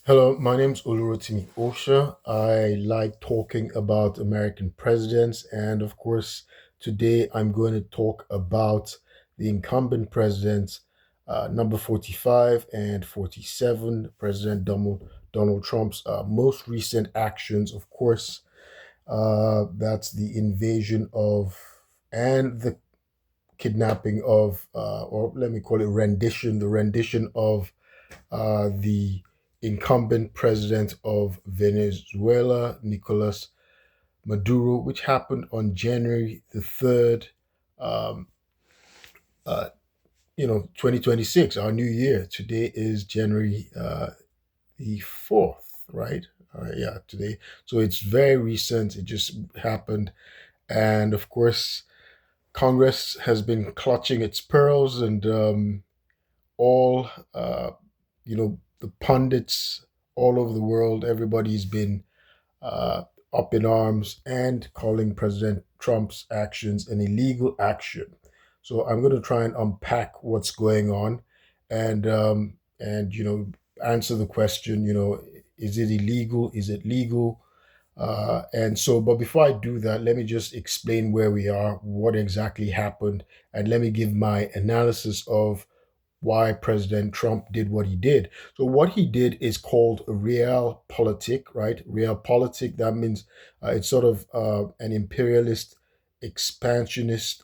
Hello, my name's Olu Osha. I like talking about American presidents, and of course, today I'm going to talk about the incumbent presidents, number 45 and 47, President Donald Trump's most recent actions. Of course, that's the invasion of and the kidnapping of, or let me call it rendition, the rendition of the incumbent president of Venezuela, Nicolas Maduro, which happened on January the 3rd, um, uh, 2026, our new year. Today is January the 4th, right? Yeah, today. So it's very recent. It just happened. And of course, Congress has been clutching its pearls and all the pundits all over the world, everybody's been uh, up in arms and calling President Trump's actions an illegal action. So I'm going to try and unpack what's going on, and answer the question. Is it illegal? Is it legal? But before I do that, let me just explain where we are, what exactly happened, and let me give my analysis of why President Trump did what he did. So what he did is called realpolitik, right? Realpolitik. That means it's sort of an imperialist, expansionist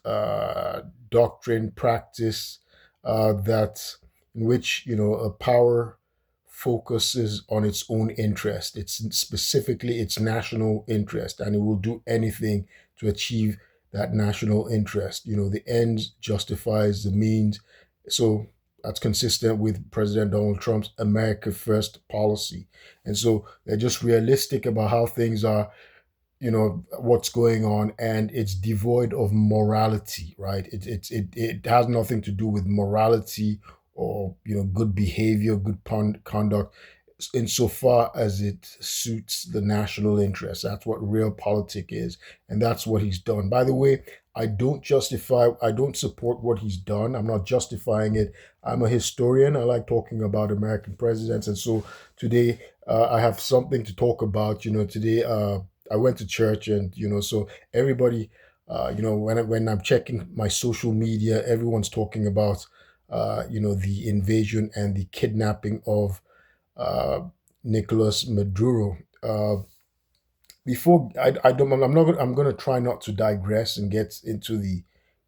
doctrine practice that in which a power focuses on its own interest. It's specifically its national interest, and it will do anything to achieve that national interest. The end justifies the means. So that's consistent with President Donald Trump's America First policy. And so they're just realistic about how things are, what's going on, and it's devoid of morality, right? It has nothing to do with morality or good behavior, good conduct, insofar as it suits the national interest. That's what realpolitik is, and that's what he's done. By the way, I don't support what he's done. I'm not justifying it. I'm a historian. I like talking about American presidents, and so today I have something to talk about. Today I went to church, and so everybody, when I'm checking my social media, everyone's talking about, the invasion and the kidnapping of uh, Nicolas Maduro. Before I don't, I'm not, I'm going to try not to digress and get into the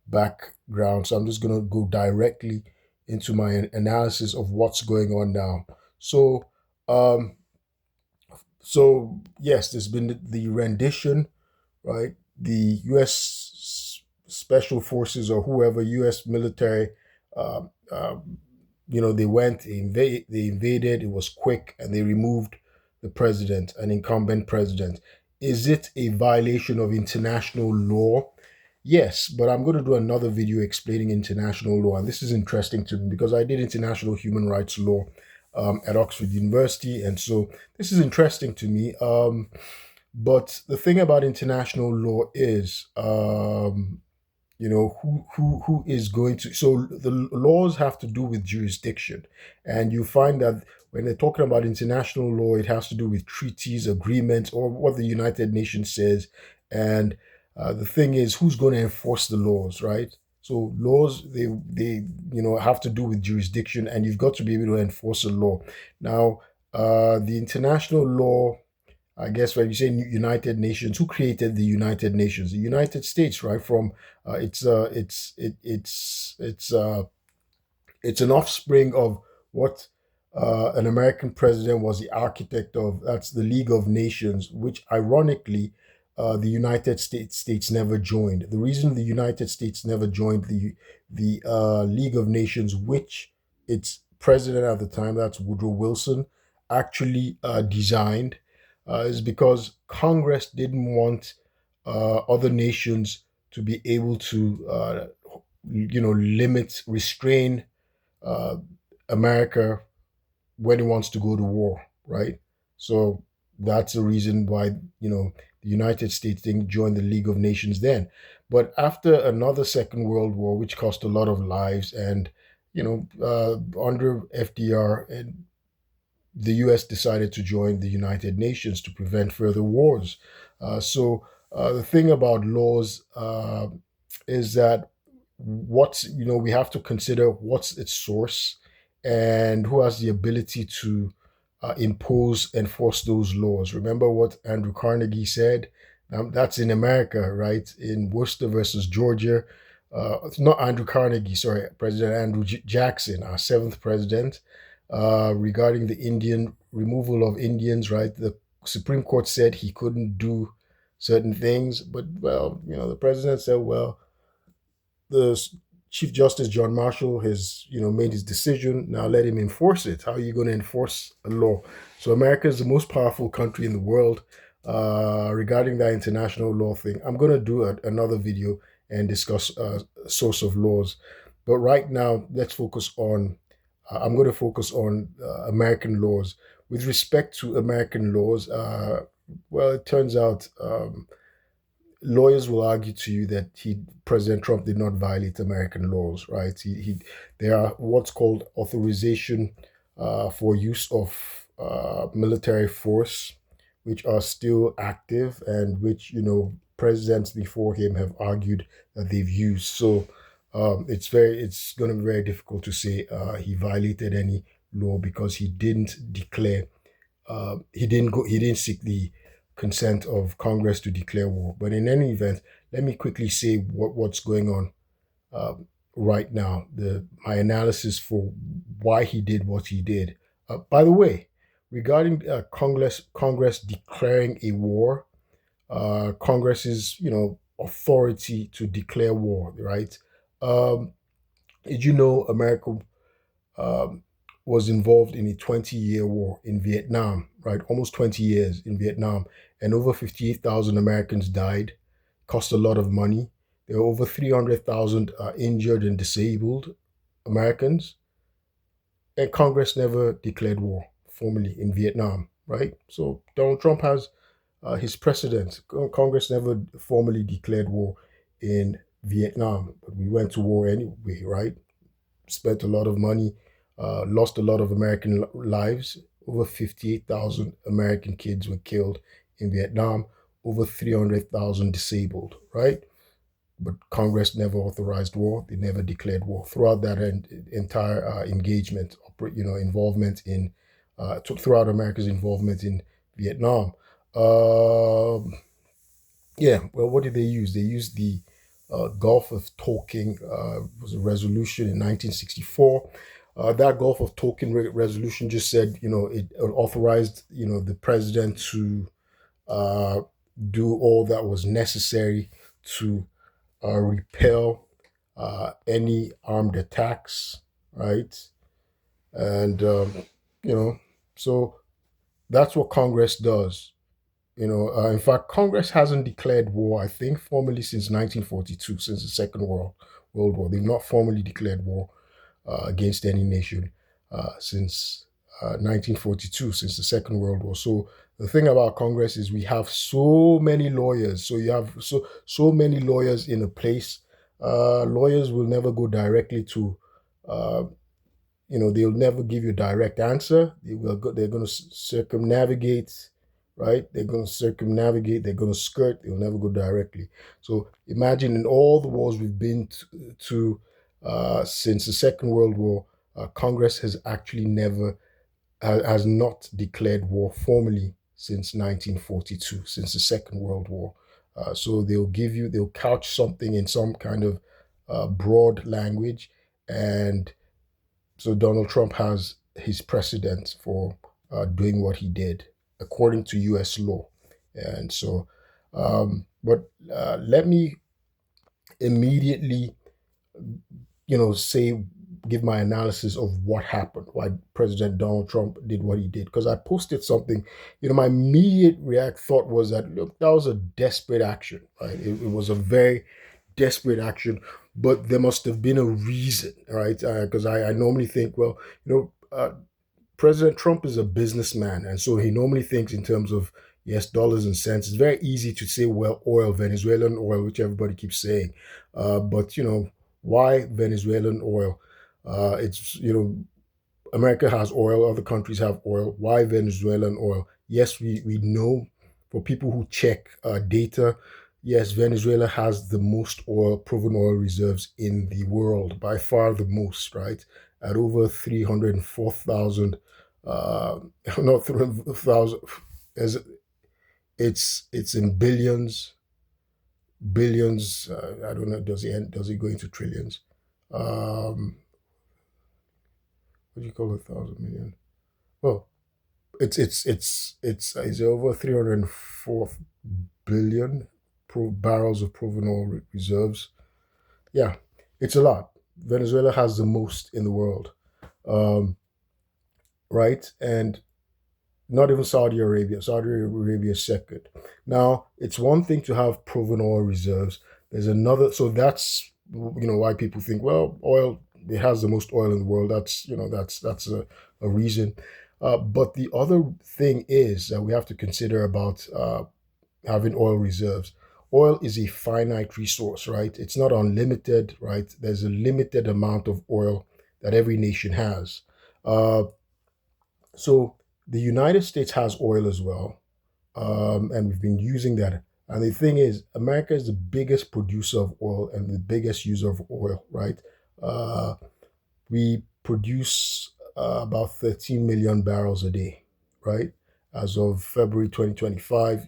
background. So I'm just going to go directly into my analysis of what's going on now. So, um, so yes, there's been the rendition, right? The U.S. Special Forces or whoever, U.S. military, um, um, they went, they invaded. It was quick, and they removed the president, an incumbent president. Is it a violation of international law? Yes, but I'm going to do another video explaining international law, and this is interesting to me because I did international human rights law at Oxford University, and so this is interesting to me. But the thing about international law is, who is going to. So the laws have to do with jurisdiction, and you find that when they're talking about international law, it has to do with treaties, agreements, or what the United Nations says. And the thing is, who's going to enforce the laws, right? So laws, they have to do with jurisdiction, and you've got to be able to enforce a law. Now, the international law, I guess when you say United Nations, who created the United Nations? The United States, right? From it's an offspring of what an American president was the architect of. That's the League of Nations, which ironically the United States never joined. The reason the United States never joined the League of Nations, which its president at the time, that's Woodrow Wilson, actually designed, is because Congress didn't want other nations to be able to, limit, restrain uh, America when it wants to go to war, right? So that's the reason why the United States didn't join the League of Nations then. But after another Second World War, which cost a lot of lives, and under FDR and the U.S. decided to join the United Nations to prevent further wars. The thing about laws is that we have to consider what's its source and who has the ability to enforce those laws. Remember what Andrew Carnegie said? That's in America, right? In Worcester versus Georgia. It's not Andrew Carnegie, sorry, President Andrew Jackson, our seventh president, regarding the Indian removal of Indians, right? The Supreme Court said he couldn't do certain things, but well, the president said, well, the Chief Justice John Marshall has, made his decision. Now let him enforce it. How are you going to enforce a law? So America is the most powerful country in the world regarding that international law thing. I'm going to do another video and discuss source of laws. But right now, let's focus on. I'm going to focus on American laws. With respect to American laws, well, it turns out. Lawyers will argue to you that President Trump did not violate American laws, right? There are what's called authorization for use of military force, which are still active and which presidents before him have argued that they've used. So it's going to be very difficult to say he violated any law because he didn't declare he didn't seek the consent of Congress to declare war. But in any event, let me quickly say what's going on uh, right now. My analysis for why he did what he did. By the way, regarding Congress declaring a war, Congress's authority to declare war, right? Um, did you know America um, was involved in a 20-year war in Vietnam, right? Almost 20 years in Vietnam. And over 58,000 Americans died, cost a lot of money. There were over 300,000 injured and disabled Americans. And Congress never declared war formally in Vietnam, right? So Donald Trump has his precedent. Congress never formally declared war in Vietnam, but we went to war anyway, right? Spent a lot of money, lost a lot of American lives. Over 58,000 American kids were killed in Vietnam, over 300,000 disabled, right? But Congress never authorized war. They never declared war throughout that entire engagement, involvement in, throughout America's involvement in Vietnam. Um yeah, well, what did they use? They used the Gulf of Tonkin was a resolution in 1964. That Gulf of Tonkin resolution just said, it authorized, the president to uh, do all that was necessary to repel any armed attacks, right? And you know, so that's what Congress does. In fact, Congress hasn't declared war, I think, formally since 1942, since the Second World War. They've not formally declared war against any nation since 1942, since the Second World War. So the thing about Congress is we have so many lawyers. So you have so many lawyers in a place. Lawyers will never go directly to uh, they'll never give you a direct answer. They're going to circumnavigate, right? They're going to circumnavigate. They're going to skirt. They'll never go directly. So imagine in all the wars we've been to since the Second World War, Congress has actually never has not declared war formally since 1942, since the Second World War. So they'll couch something in some kind of broad language, and so Donald Trump has his precedent for doing what he did according to U.S. law. And so, but let me immediately, say, give my analysis of what happened, why President Donald Trump did what he did. Because I posted something, my immediate react thought was that, look, that was a desperate action, right? It was a very desperate action, but there must have been a reason, right? Because I normally think, well, President Trump is a businessman, and so he normally thinks in terms of yes, dollars and cents. It's very easy to say, well, oil, Venezuelan oil, which everybody keeps saying, but why Venezuelan oil? It's America has oil, other countries have oil. Why Venezuelan oil? Yes, we know for people who check data, yes, Venezuela has the most oil, proven oil reserves in the world, by far the most, right? At over 304,000, not 300,000, as it's in billions, billions. I don't know. Does it go into trillions? Um, what do you call 1,000 million? Well, it's over 304 billion barrels of proven oil reserves. Yeah, it's a lot. Venezuela has the most in the world, right? And not even Saudi Arabia. Saudi Arabia is second. Now, it's one thing to have proven oil reserves. There's another. So that's why people think, well, oil, it has the most oil in the world. That's a reason. But the other thing is that we have to consider about having oil reserves. Oil is a finite resource, right? It's not unlimited, right? There's a limited amount of oil that every nation has. Uh, so the United States has oil as well, and we've been using that. And the thing is, America is the biggest producer of oil and the biggest user of oil, right? Uh, we produce about 13 million barrels a day, right? As of February 2025,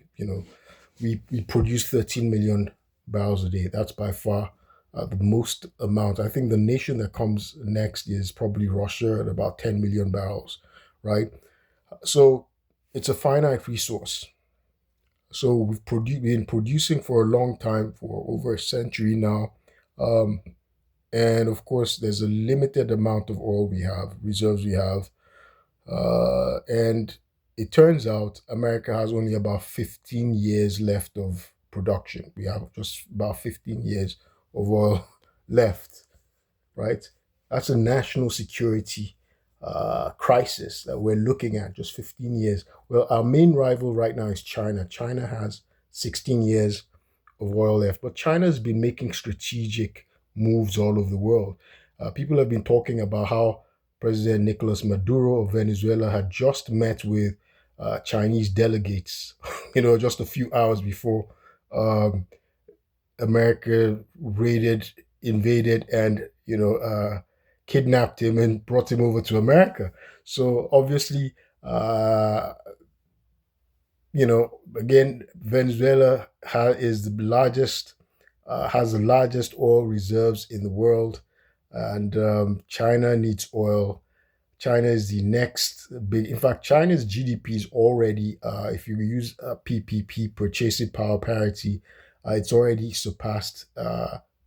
we produce 13 million barrels a day. That's by far the most amount. I think the nation that comes next is probably Russia at about 10 million barrels, right? So it's a finite resource. So been producing for a long time, for over a century now. Um, and of course, there's a limited amount of oil we have, reserves we have. And it turns out America has only about 15 years left of production. We have just about 15 years of oil left, right? That's a national security crisis that we're looking at, just 15 years. Well, our main rival right now is China. China has 16 years of oil left, but China has been making strategic moves all over the world. People have been talking about how President Nicolas Maduro of Venezuela had just met with Chinese delegates, just a few hours before um, America invaded, and kidnapped him and brought him over to America. So obviously, again, Venezuela is the largest, has the largest oil reserves in the world, and China needs oil. China is the next big. In fact, China's GDP is already, if you use PPP, purchasing power parity, it's already surpassed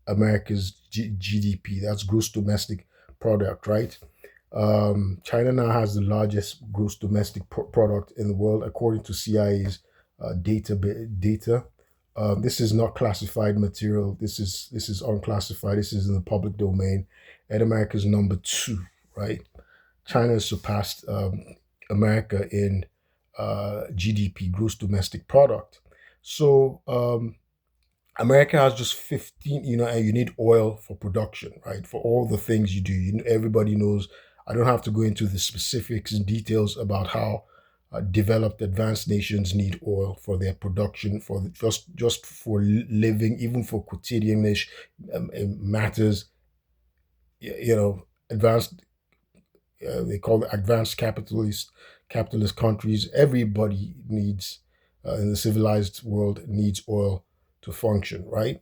America's GDP. That's gross domestic product, right? China now has the largest gross domestic product in the world, according to CIA's data. This is not classified material. This is unclassified. This is in the public domain, and America's number two, right? China has surpassed America in GDP, gross domestic product. So America has just 15, and you need oil for production, right? For all the things you do. Everybody knows. I don't have to go into the specifics and details about how developed, advanced nations need oil for their production, for just for living, even for quotidianish matters. Advanced, they call it advanced capitalist countries. Everybody needs in the civilized world needs oil to function, right?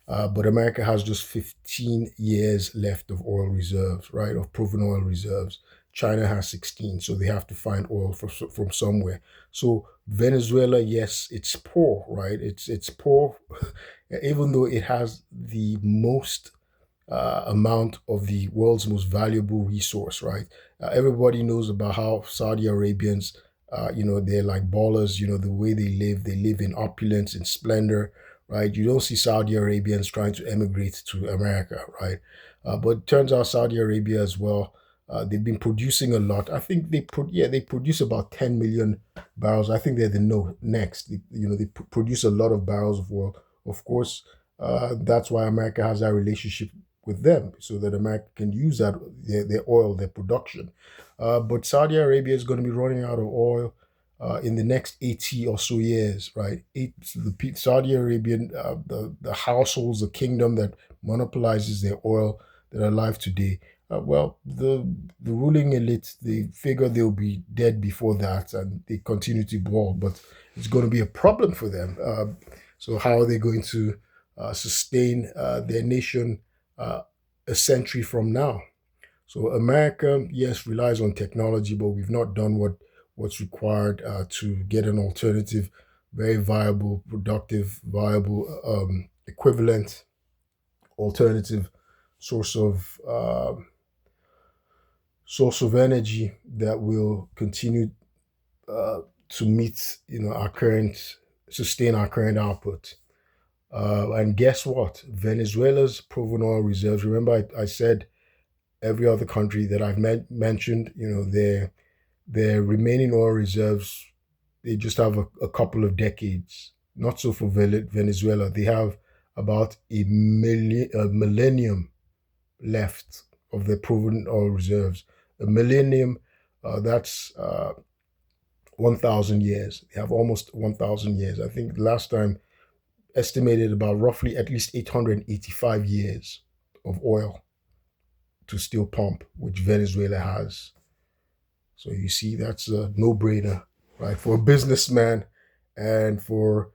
But America has just 15 years left of oil reserves, right? Of proven oil reserves. China has 16, so they have to find oil from somewhere. So Venezuela, yes, it's poor, right? It's poor, even though it has the most amount of the world's most valuable resource, right? Everybody knows about how Saudi Arabians, they're like ballers, the way they live in opulence and splendor, right? You don't see Saudi Arabians trying to emigrate to America, right? But it turns out Saudi Arabia as well, they've been producing a lot. I think they produce about 10 million barrels. I think they're the no next. They produce a lot of barrels of oil. Of course, that's why America has that relationship with them, so that America can use their oil, their production. But Saudi Arabia is going to be running out of oil in the next 80 or so years, right? Saudi Arabian, the households, the kingdom that monopolizes their oil that are alive today. Well, the ruling elite, they figure they'll be dead before that, and they continue to ball, but it's going to be a problem for them. So how are they going to sustain their nation uh, a century from now? So America, yes, relies on technology, but we've not done what's required to get an alternative, very viable, productive, viable, equivalent alternative source of source of energy that will continue to meet, our current, sustain our current output. And guess what? Venezuela's proven oil reserves. Remember, I said every other country that I've mentioned, their remaining oil reserves, they just have a couple of decades. Not so for Venezuela. They have about a millennium left of their proven oil reserves. A millennium, that's 1,000 years. They have almost 1,000 years. I think last time estimated about roughly at least 885 years of oil to still pump, which Venezuela has. So you see, that's a no-brainer, right, for a businessman and for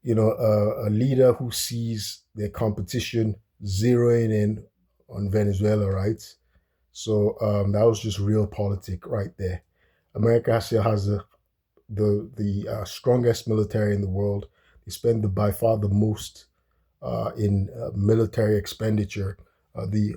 a leader who sees their competition zeroing in on Venezuela, right? So that was just realpolitik right there. America still has the strongest military in the world. They spend by far the most in military expenditure. The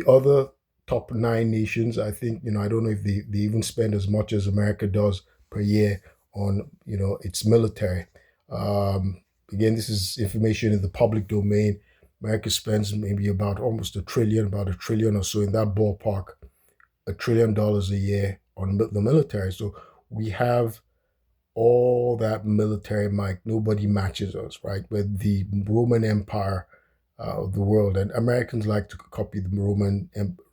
other top nine nations, I think, I don't know if they even spend as much as America does per year on, its military. Again, this is information in the public domain. America spends maybe about almost about a trillion or so in that ballpark, $1 trillion a year on the military. So we have all that military might. Nobody matches us, right? With the Roman Empire of the world, and Americans like to copy the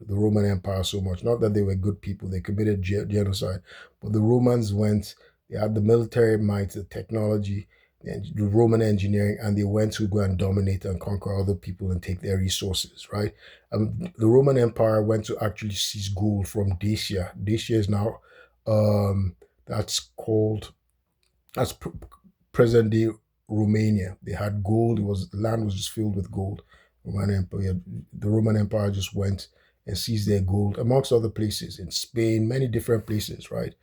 Roman Empire so much. Not that they were good people; they committed genocide, but the Romans went. They had the military might, the technology, and the Roman engineering, and they went to go and dominate and conquer other people and take their resources, right? The Roman Empire went to actually seize gold from Dacia. Dacia is now that's called as present day Romania. They had gold. The land was just filled with gold. The Roman Empire just went and seized their gold amongst other places in Spain, many different places, right?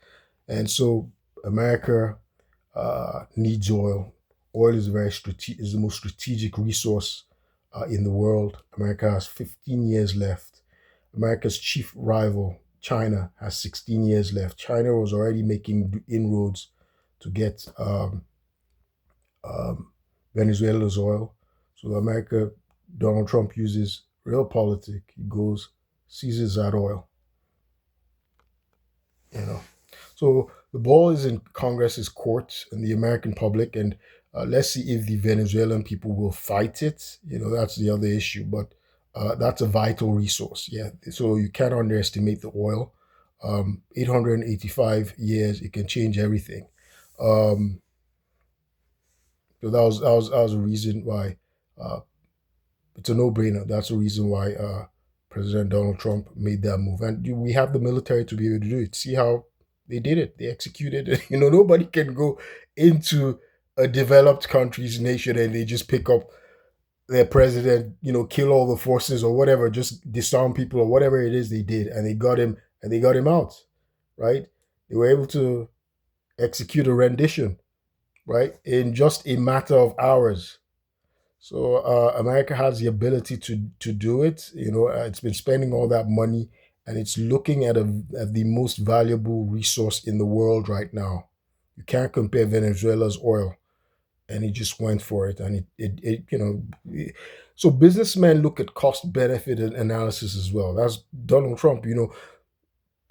And so America needs oil. Oil is is the most strategic resource in the world. America has 15 years left. America's chief rival, China, has 16 years left. China was already making inroads to get um, Venezuela's oil. So America, Donald Trump uses realpolitik. He goes, seizes that oil, you know. So the ball is in Congress's court and the American public, and let's see if the Venezuelan people will fight it. That's the other issue, but that's a vital resource. Yeah, so you can't underestimate the oil. 885 years, it can change everything. Um, so that was a reason why uh, it's a no-brainer. That's the reason why President Donald Trump made that move, and we have the military to be able to do it. See how they did it? They executed it. Nobody can go into a developed country's nation and they just pick up their president, kill all the forces or whatever, just disarm people or whatever it is they did, and they got him out, right? They were able to execute a rendition, right, in just a matter of hours. So America has the ability to do it. It's been spending all that money, and it's looking at the most valuable resource in the world right now. You can't compare Venezuela's oil, and he just went for it, and so businessmen look at cost benefit analysis as well. That's Donald Trump.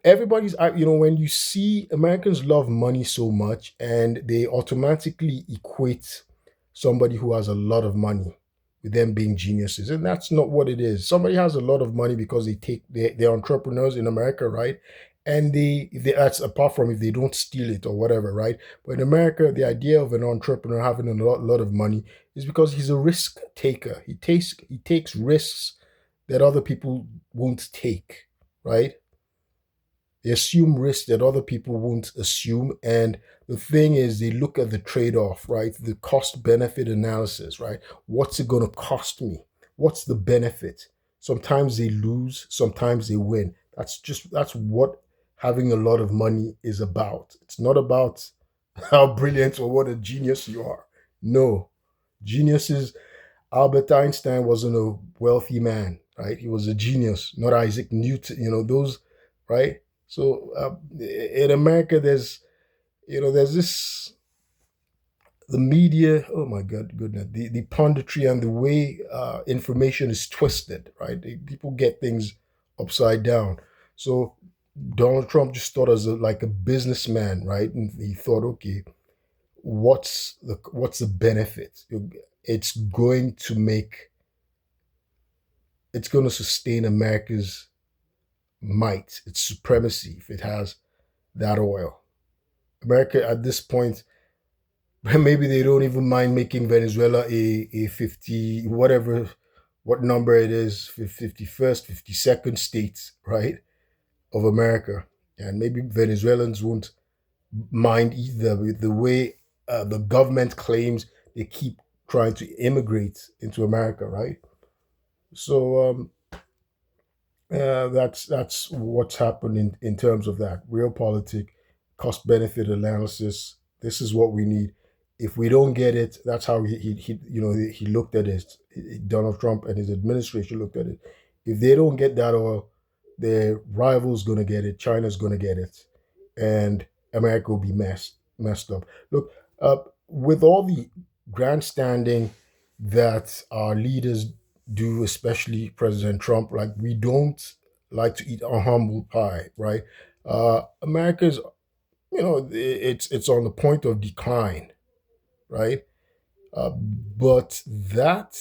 Everybody's when you see Americans love money so much, and they automatically equate somebody who has a lot of money. with them being geniuses, and that's not what it is. Somebody has a lot of money because they're entrepreneurs in America, right? And that's apart from if they don't steal it or whatever, right? But in America, the idea of an entrepreneur having lot of money is because he's a risk taker. He takes risks that other people won't take, right? They assume risk that other people won't assume. And the thing is, they look at the trade off, right? The cost benefit analysis, right? What's it going to cost me? What's the benefit? Sometimes they lose, sometimes they win. That's what having a lot of money is about. It's not about how brilliant or what a genius you are. No, geniuses. Albert Einstein wasn't a wealthy man, right? He was a genius, not Isaac Newton. Those, right? So in America, there's this the media. Oh my God, goodness, the punditry and the way information is twisted, right? People get things upside down. So Donald Trump just thought as like a businessman, right? And he thought, okay, what's the benefit? It's going to make it's going to sustain America's might, its supremacy, if it has that oil. America at this point, maybe they don't even mind making Venezuela a 50, whatever, what number it is, 51st, 52nd state, right, of America. And maybe Venezuelans won't mind either with the way the government claims they keep trying to immigrate into America, right? So that's what's happened in terms of that realpolitik, cost benefit analysis. This is what we need. If we don't get it, that's how he looked at it. Donald Trump and his administration looked at it. If they don't get that oil, their rival's going to get it. China's going to get it, and America will be messed up. Look, with all the grandstanding that our leaders do, especially President Trump. Like we don't like to eat a humble pie, right? America's, it's on the point of decline, right? But that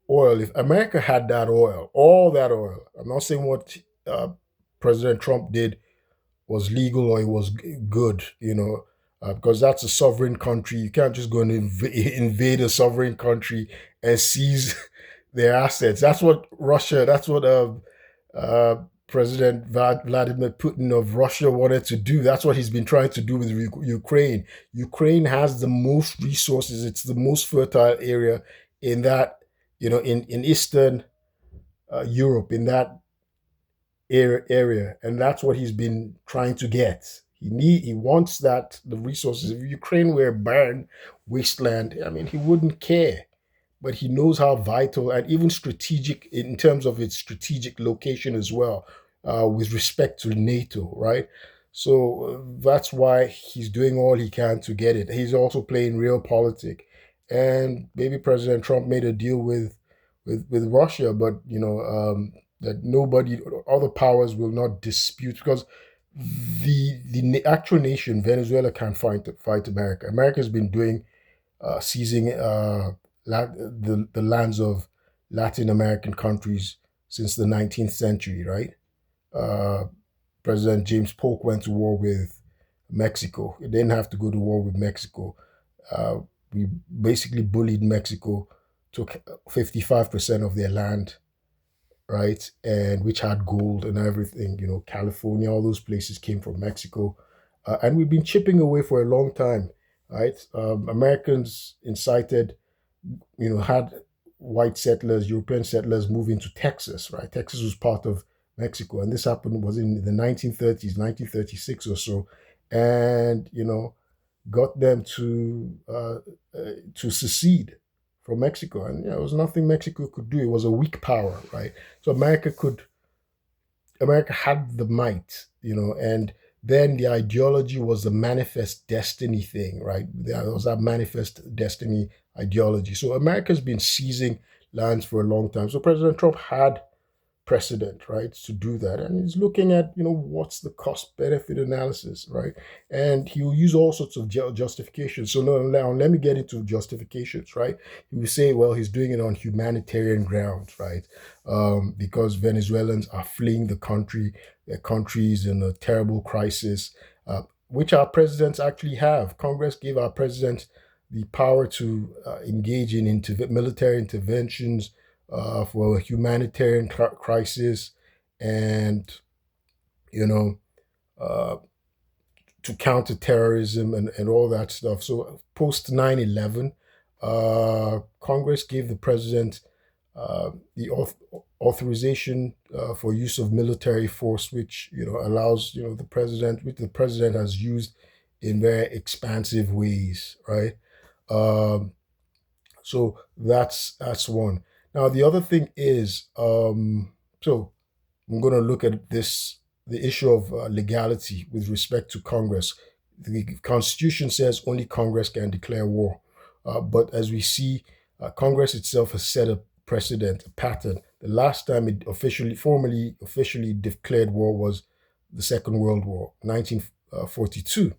oil, if America had that oil, all that oil, I'm not saying what President Trump did was legal or it was good, because that's a sovereign country. You can't just go and invade a sovereign country and seize their assets. That's what uh, President Vladimir Putin of Russia wanted to do. That's what he's been trying to do with Ukraine. Ukraine has the most resources. It's the most fertile area in that, in Eastern Europe, in that area, and that's what he's been trying to get. He wants that the resources. If Ukraine were a barren wasteland, I mean, he wouldn't care. But he knows how vital and even strategic in terms of its strategic location as well, with respect to NATO, right? So that's why he's doing all he can to get it. He's also playing realpolitik, and maybe President Trump made a deal with Russia, but that nobody, other powers will not dispute because the actual nation Venezuela can't fight America. America's been doing seizing the lands of Latin American countries since the 19th century, right? Uh, President James Polk went to war with Mexico. He didn't have to go to war with Mexico. Uh, we basically bullied Mexico, took 55% of their land, right? And which had gold and everything. California, all those places came from Mexico. And we've been chipping away for a long time, right? Americans incited, had white settlers, European settlers move into Texas, right? Texas was part of Mexico. And this happened was in the 1930s, 1936 or so. And, got them to secede from Mexico. And there was nothing Mexico could do. It was a weak power, right? So America had the might, and then the ideology was the manifest destiny thing, right? There was that manifest destiny ideology. So America's been seizing lands for a long time. So President Trump had precedent, right, to do that. And he's looking at, what's the cost benefit analysis, right? And he will use all sorts of justifications. So now let me get into justifications, right? He will say, well, he's doing it on humanitarian grounds, right? Because Venezuelans are fleeing the country, their country is in a terrible crisis, which our presidents actually have. Congress gave our president the power to engage in military interventions for a humanitarian crisis, and you know uh, to counter terrorism and all that stuff. So post 9/11, Congress gave the president the authorization for use of military force, which allows the president, which the president has used in very expansive ways, right? Um, so that's one. Now the other thing is, so I'm going to look at the issue of legality with respect to Congress. The Constitution says only Congress can declare war. But as we see, Congress itself has set a precedent, a pattern. The last time it officially declared war was the Second World War, 1942.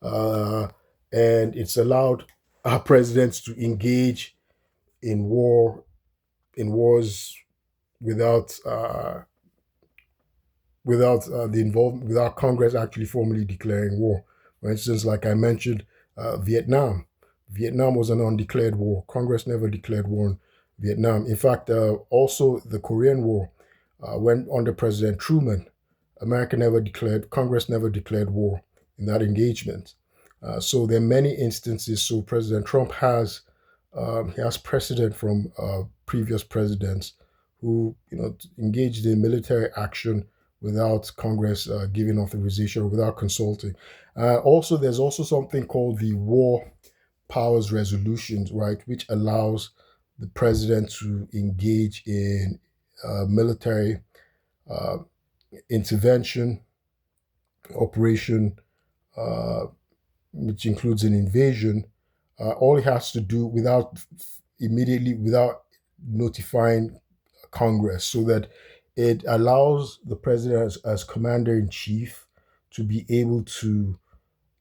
Uh, and it's allowed our presidents to engage in wars without the involvement, without Congress actually formally declaring war. For instance, like I mentioned, Vietnam. Vietnam was an undeclared war. Congress never declared war in Vietnam. In fact, also the Korean War, when under President Truman, Congress never declared war in that engagement. So there are many instances. So President Trump he has precedent from previous presidents who engaged in military action without Congress giving authorization or without consulting. Also, there's also something called the War Powers Resolutions, right, which allows the president to engage in military uh, intervention, operation, uh, which includes an invasion. All he has to do without notifying Congress, so that it allows the president as commander in chief to be able to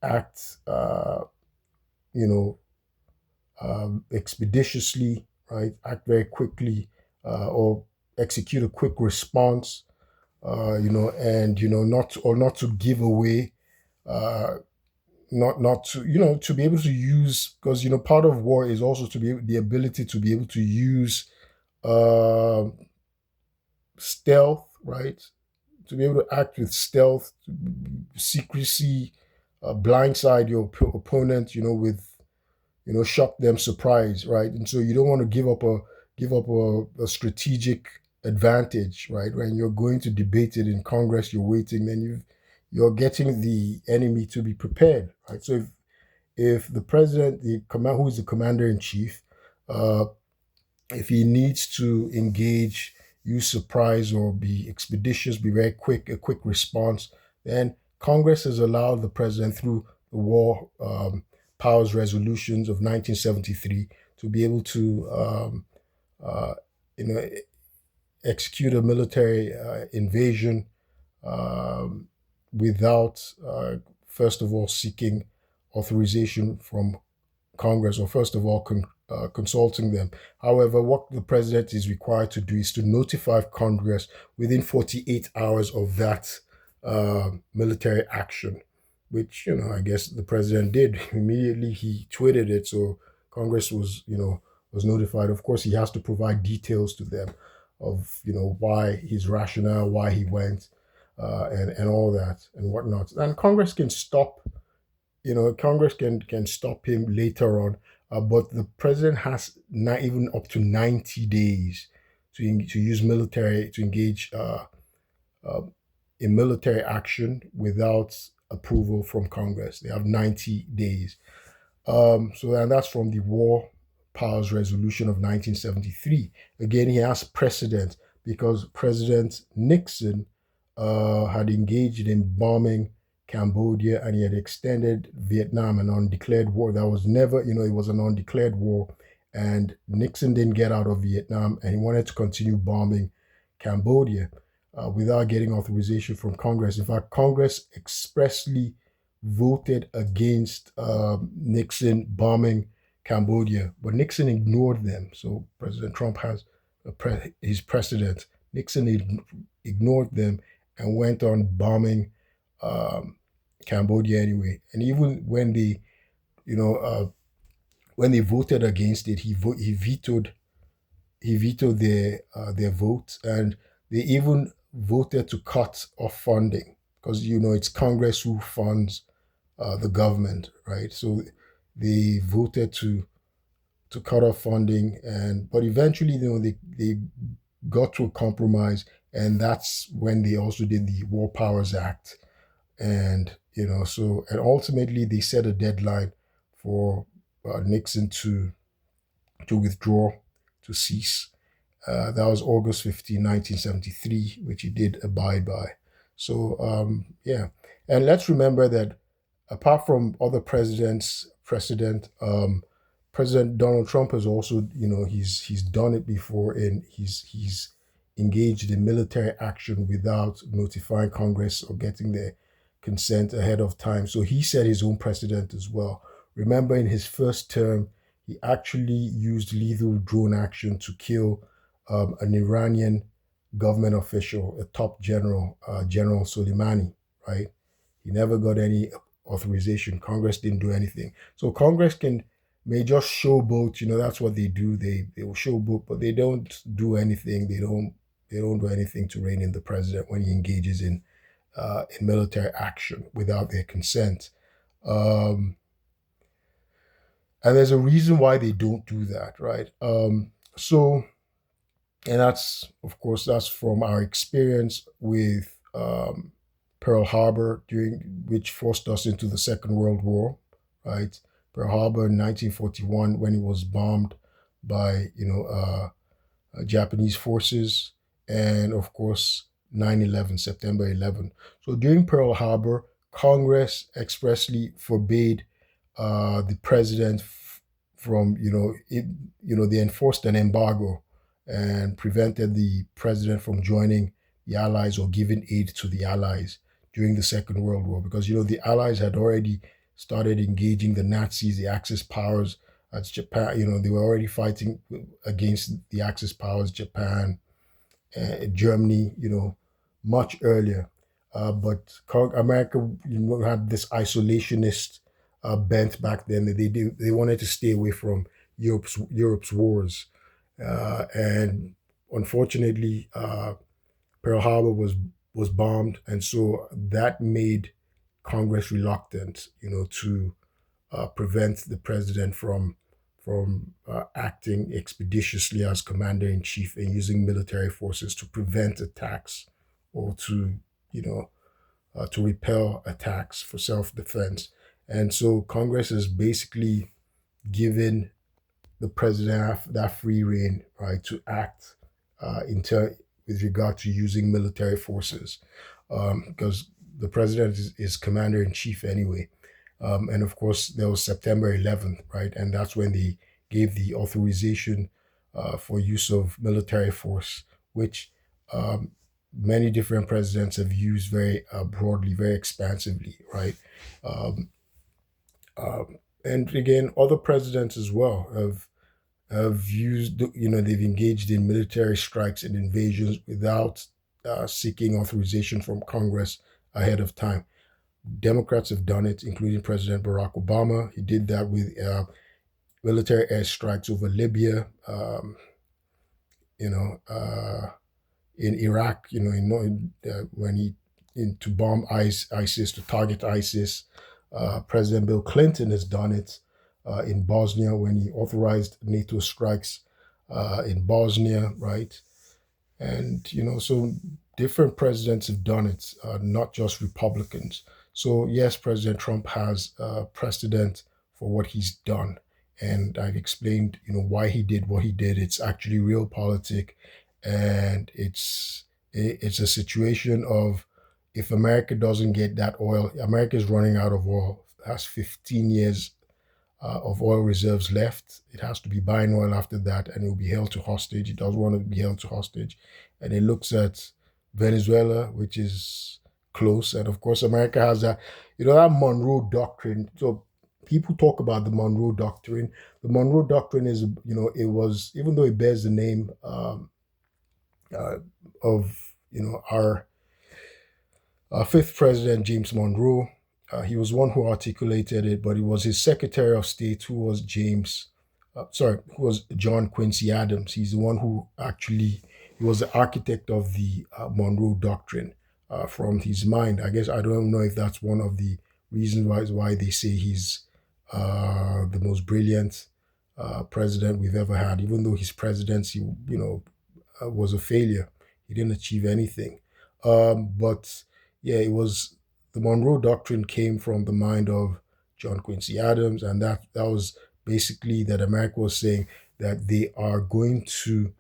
act, you know, expeditiously, right? Act very quickly, or execute a quick response, and not to give away, uh, not to to be able to use, because part of war is also to be the ability to be able to use uh, stealth, right? To be able to act with stealth, secrecy, blindside your opponent, with shock them, surprise, right? And so you don't want to give up a strategic advantage, right? When you're going to debate it in Congress, you're waiting, then you're getting the enemy to be prepared, right? So if the president, who is the commander in chief, uh, if he needs to engage, use surprise, or be expeditious, be very quick, a quick response, then Congress has allowed the president through the War Powers Resolutions of 1973 to be able to, uh, you know, execute a military invasion um, without, first of all, seeking authorization from Congress, or first of all, consulting them. However, what the president is required to do is to notify Congress within 48 hours of that military action, which, I guess the president did. Immediately he tweeted it, so Congress was notified. Of course, he has to provide details to them of, why his rationale, why he went, and all that and whatnot. And Congress can stop him later on, but the president has not even up to 90 days to use military to engage uh, in military action without approval from Congress. They have 90 days. And that's from the War Powers Resolution of 1973. Again, he has precedent because President Nixon had engaged in bombing Cambodia, and he had extended Vietnam an undeclared war. That was never, it was an undeclared war. And Nixon didn't get out of Vietnam, and he wanted to continue bombing Cambodia without getting authorization from Congress. In fact, Congress expressly voted against Nixon bombing Cambodia, but Nixon ignored them. So President Trump has his precedent. Nixon ignored them and went on bombing um, Cambodia anyway. And even you know, when they voted against it, he vetoed their vote, and they even voted to cut off funding because it's Congress who funds the government, right? So they voted to cut off funding, and but eventually, they got to a compromise, and that's when they also did the War Powers Act, and so and ultimately they set a deadline for Nixon to withdraw, to cease. That was August 15, 1973, which he did abide by. So, yeah. And let's remember that apart from other President Donald Trump has also, he's done it before, and he's engaged in military action without notifying Congress or getting their consent ahead of time. So he set his own precedent as well. Remember, in his first term, he actually used lethal drone action to kill an Iranian government official, a top general, General Soleimani, right? He never got any authorization. Congress didn't do anything. So Congress may just showboat. That's what they do. They will showboat, but they don't do anything. They don't do anything to rein in the president when he engages in military action without their consent. Um, and there's a reason why they don't do that, right? So, and that's, of course, that's from our experience with Pearl Harbor, during which forced us into the Second World War, right? Pearl Harbor in 1941, when it was bombed by Japanese forces, and of course 9/11, September 11. So during Pearl Harbor, Congress expressly forbade the president from they enforced an embargo and prevented the president from joining the Allies or giving aid to the Allies during the Second World War, because the Allies had already started engaging the Nazis, the Axis powers. As Japan, they were already fighting against the Axis powers, Japan, Germany, much earlier. But America, had this isolationist bent back then. They wanted to stay away from Europe's wars, and unfortunately, Pearl Harbor was bombed, and so that made Congress reluctant, to prevent the president from acting expeditiously as commander in chief and using military forces to prevent attacks or to repel attacks for self defense. And so Congress has basically given the president that free rein, right, to act with regard to using military forces, because the president is commander in chief anyway. And of course, there was September 11th, right? And that's when they gave the authorization for use of military force, which many different presidents have used very broadly, very expansively, right? Um, and again, other presidents as well have used, they've engaged in military strikes and invasions without seeking authorization from Congress ahead of time. Democrats have done it, including President Barack Obama. He did that with military airstrikes over Libya, you know, uh, in Iraq, when to bomb ISIS, to target ISIS. President Bill Clinton has done it in Bosnia when he authorized NATO strikes in Bosnia, right? And so different presidents have done it, not just Republicans. So yes, President Trump has precedent for what he's done, and I've explained why he did what he did. It's actually realpolitik, and it's a situation of, if America doesn't get that oil, America is running out of oil. It has 15 years of oil reserves left. It has to be buying oil after that, and it will be held to hostage. It doesn't want to be held to hostage. and it looks at Venezuela, which is close. And of course, America has that, that Monroe Doctrine. So people talk about the Monroe Doctrine. The Monroe Doctrine is, it was, even though it bears the name uh, of, our fifth president, James Monroe, he was one who articulated it, but it was his Secretary of State who was who was John Quincy Adams. He's the one who actually, he was the architect of the Monroe Doctrine from his mind. I guess I don't know if that's one of the reasons why they say he's the most brilliant president we've ever had, even though his presidency, was a failure. He didn't achieve anything. But yeah, it was the Monroe Doctrine came from the mind of John Quincy Adams, and that was basically that America was saying that they are going to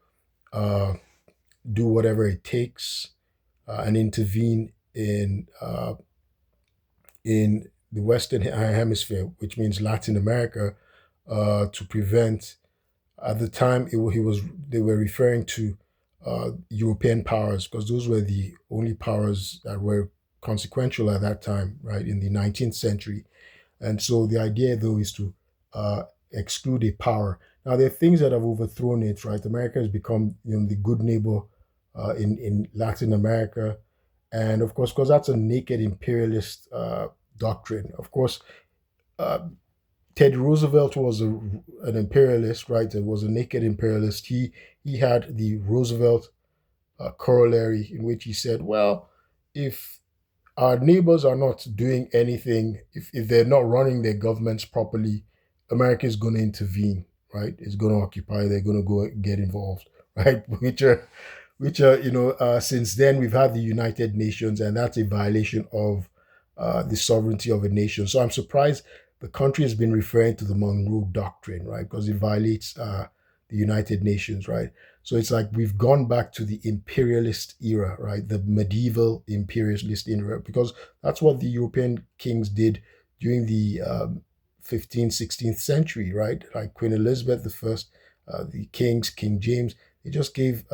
uh, do whatever it takes and intervene in the Western Hemisphere, which means Latin America, to prevent. At the time, he was they were referring to European powers because those were the only powers that were consequential at that time, right, in the 19th century. And so the idea, though, is to uh, exclude a power. Now, there are things that have overthrown it, right? America has become, the good neighbor in Latin America. And of course, because that's a naked imperialist doctrine. Of course, uh, Teddy Roosevelt was an imperialist, right? It was a naked imperialist. He had the Roosevelt corollary in which he said, well, if our neighbors are not doing anything, if they're not running their governments properly, America is going to intervene, right? It's going to occupy, they're going to go get involved, right? Which are since then we've had the United Nations, and that's a violation of the sovereignty of a nation. So I'm surprised the country has been referring to the Monroe Doctrine, right? Because it violates the United Nations, right? So it's like we've gone back to the imperialist era, right? The medieval imperialist era, because that's what the European kings did during the 15th, 16th century, right? Like Queen Elizabeth the First, the kings, King James, they just gave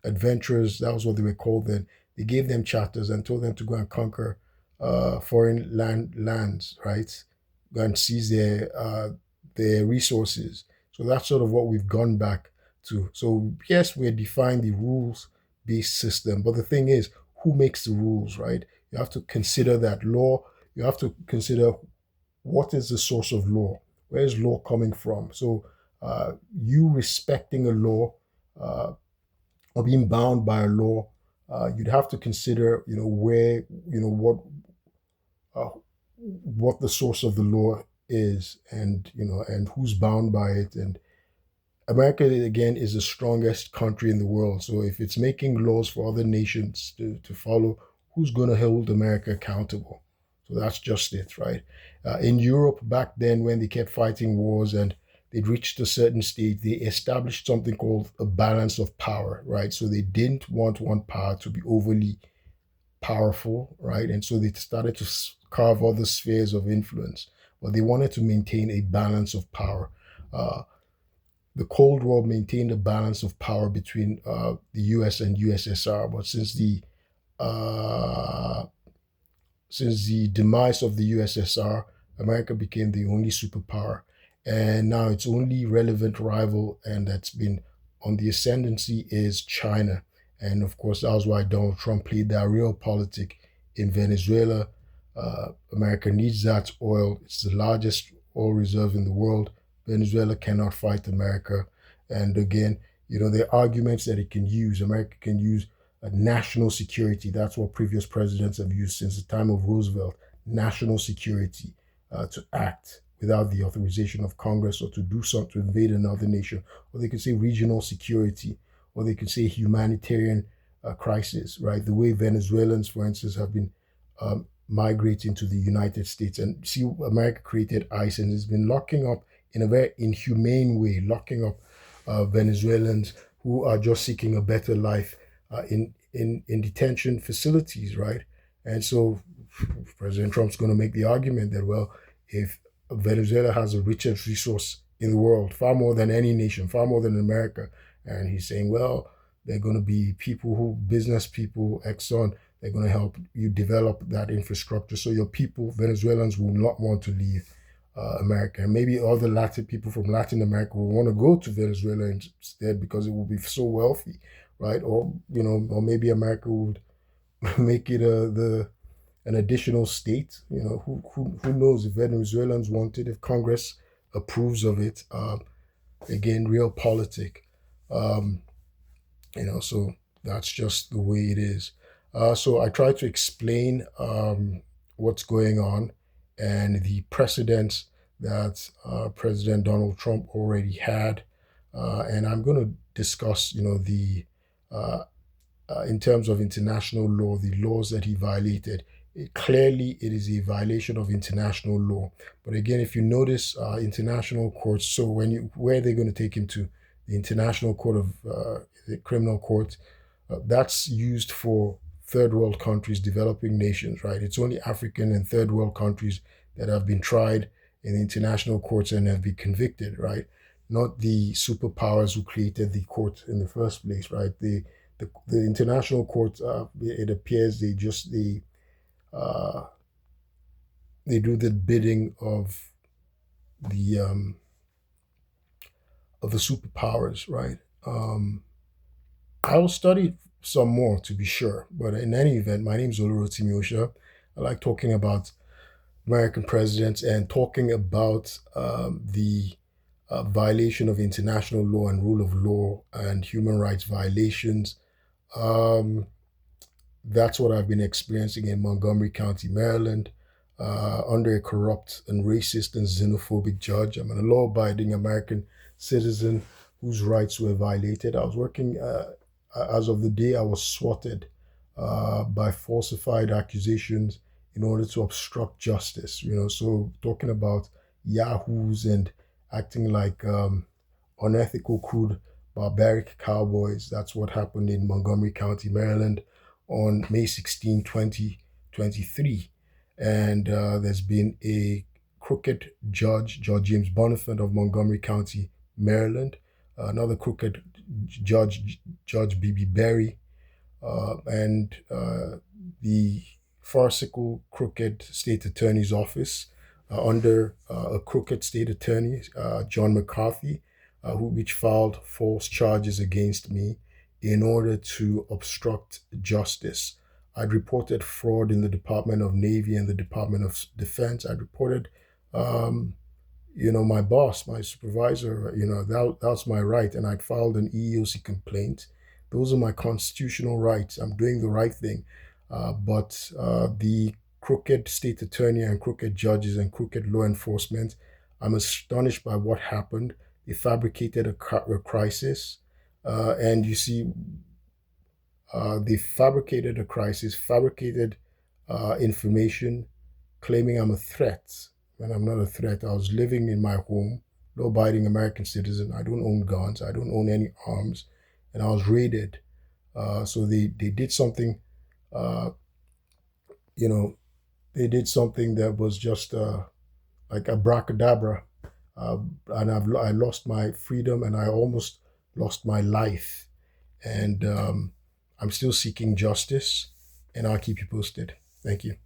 adventurers, that was what they were called then, they gave them charters and told them to go and conquer foreign lands, right? Go and seize their resources. So that's sort of what we've gone back to. So yes, we're defining the rules based system, but the thing is, who makes the rules, right? You have to consider that law. You have to consider what is the source of law. Where is law coming from? So you respecting a law uh, or being bound by a law, you'd have to consider, where, uh, what the source of the law is, and and who's bound by it. And America, again, is the strongest country in the world. So if it's making laws for other nations to follow, who's going to hold America accountable? So that's just it, right? In Europe, back then, when they kept fighting wars and they'd reached a certain stage, they established something called a balance of power, right? So they didn't want one power to be overly powerful, right? And so they started to carve other spheres of influence, but they wanted to maintain a balance of power. Uh, the Cold War maintained a balance of power between the U.S. and USSR, but uh, since the demise of the USSR, America became the only superpower, and now its only relevant rival, and that's been on the ascendancy, is China. And of course, that was why Donald Trump played that realpolitik in Venezuela. America needs that oil. It's the largest oil reserve in the world. Venezuela cannot fight America. And again, there are arguments that it can use. America can use national security. That's what previous presidents have used since the time of Roosevelt. National security to act without the authorization of Congress, or to do something to invade another nation. Or they could say regional security, or they could say humanitarian crisis, right? The way Venezuelans, for instance, have been migrating to the United States. And see, America created ICE and has been locking up in a very inhumane way, locking up Venezuelans who are just seeking a better life in detention facilities, right? And so President Trump's going to make the argument that, well, if Venezuela has the richest resource in the world, far more than any nation, far more than America, and he's saying, well, They're going to be people who, business people, Exxon, they're going to help you develop that infrastructure. So your people, Venezuelans, will not want to leave America. And maybe other Latin people from Latin America will want to go to Venezuela instead because it will be so wealthy, right? Or, or maybe America would make it the an additional state. Who knows if Venezuelans want it, if Congress approves of it. Again, realpolitik. Um, so that's just the way it is. So I try to explain what's going on and the precedents that President Donald Trump already had, and I'm going to discuss, the uh, in terms of international law, the laws that he violated. Clearly, it is a violation of international law. But again, if you notice, international courts. So where they're going to take him to, the International Court of the Criminal Court, that's used for third world countries, developing nations, right? It's only African and third world countries that have been tried in the international courts and have been convicted, right? Not the superpowers who created the court in the first place, right? The international court, it appears uh, they do the bidding the um, of the superpowers, right? I will study some more to be sure, but in any event, my name is Olu Osha. I like talking about American presidents and talking about the violation of international law and rule of law and human rights violations. Um, That's what I've been experiencing in Montgomery County, Maryland, under a corrupt and racist and xenophobic judge. I'm a law abiding American citizen whose rights were violated. I was working, as of the day I was swatted by falsified accusations in order to obstruct justice. So talking about yahoos and acting like unethical, crude, barbaric cowboys. That's what happened in Montgomery County, Maryland on May 16, 2023. And there's been a crooked judge, Judge James Bonifant of Montgomery County, Maryland, another crooked judge, Judge B.B. Berry, and the farcical, crooked state attorney's office under a crooked state attorney, John McCarthy, which filed false charges against me in order to obstruct justice. I'd reported fraud in the Department of Navy and the Department of Defense. I'd reported, um, my boss, my supervisor, that's my right. And I'd filed an EEOC complaint. Those are my constitutional rights. I'm doing the right thing. But the crooked state attorney and crooked judges and crooked law enforcement, I'm astonished by what happened. They fabricated a crisis. And you see, they fabricated a crisis, fabricated information, claiming I'm a threat when I'm not a threat. I was living in my home, law abiding American citizen. I don't own guns, I don't own any arms, and I was raided. So they did something, uh, you know, they did something that was just like abracadabra. And I lost my freedom and I almost lost my life. And I'm still seeking justice, and I'll keep you posted. Thank you.